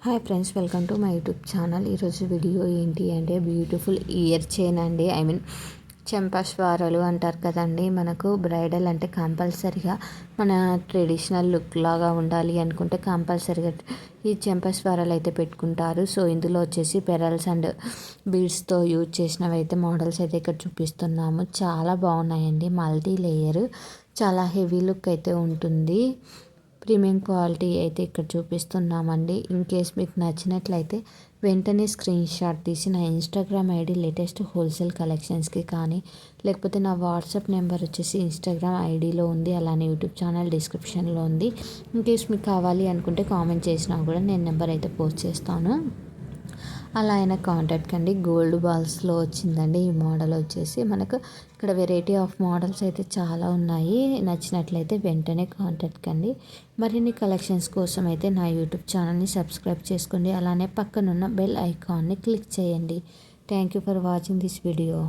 Hi friends, welcome to my YouTube channel. ఈరోజు video ఏంటి అంటే బ్యూటిఫుల్ ఇయర్ చైన్ అండి. చెంపస్వారలు అంటారు కదండి. మనకు బ్రైడల్ అంటే కంపల్సరిగా మన ట్రెడిషనల్ లుక్ లాగా ఉండాలి అనుకుంటే కంపల్సరిగా ఈ చెంపస్వారాలు అయితే పెట్టుకుంటారు. సో ఇందులో వచ్చేసి పెరల్స్ అండ్ బీడ్స్తో యూజ్ చేసినవి అయితే మోడల్స్ అయితే ఇక్కడ చూపిస్తున్నాము. చాలా బాగున్నాయండి. మల్టీ లేయర్, చాలా హెవీ లుక్ అయితే ఉంటుంది. ప్రీమియం క్వాలిటీ అయితే ఇక్కడ చూపిస్తున్నామండి. ఇన్ కేస్ మీకు నచ్చినట్లయితే వెంటనే స్క్రీన్ షాట్ తీసి నా ఇన్స్టాగ్రామ్ ఐడి లేటెస్ట్ హోల్సేల్ కలెక్షన్స్కి కానీ, లేకపోతే నా వాట్సాప్ నెంబర్ వచ్చేసి ఇన్స్టాగ్రామ్ ఐడిలో ఉంది, అలానే యూట్యూబ్ ఛానల్ డిస్క్రిప్షన్లో ఉంది. ఇన్ కేస్ మీకు కావాలి అనుకుంటే కామెంట్ చేసినా కూడా నేను నెంబర్ అయితే పోస్ట్ చేస్తాను. అలా అయినా కాంటాక్ట్ కండి. గోల్డ్ బాల్స్లో వచ్చిందండి ఈ మోడల్ వచ్చేసి. మనకు ఇక్కడ వెరైటీ ఆఫ్ మోడల్స్ అయితే చాలా ఉన్నాయి. నచ్చినట్లయితే వెంటనే కాంటాక్ట్ కండి. మరిన్ని కలెక్షన్స్ కోసం అయితే నా యూట్యూబ్ ఛానల్ని సబ్స్క్రైబ్ చేసుకోండి. అలానే పక్కనున్న బెల్ ఐకాన్ని క్లిక్ చేయండి. Thank you for watching this video.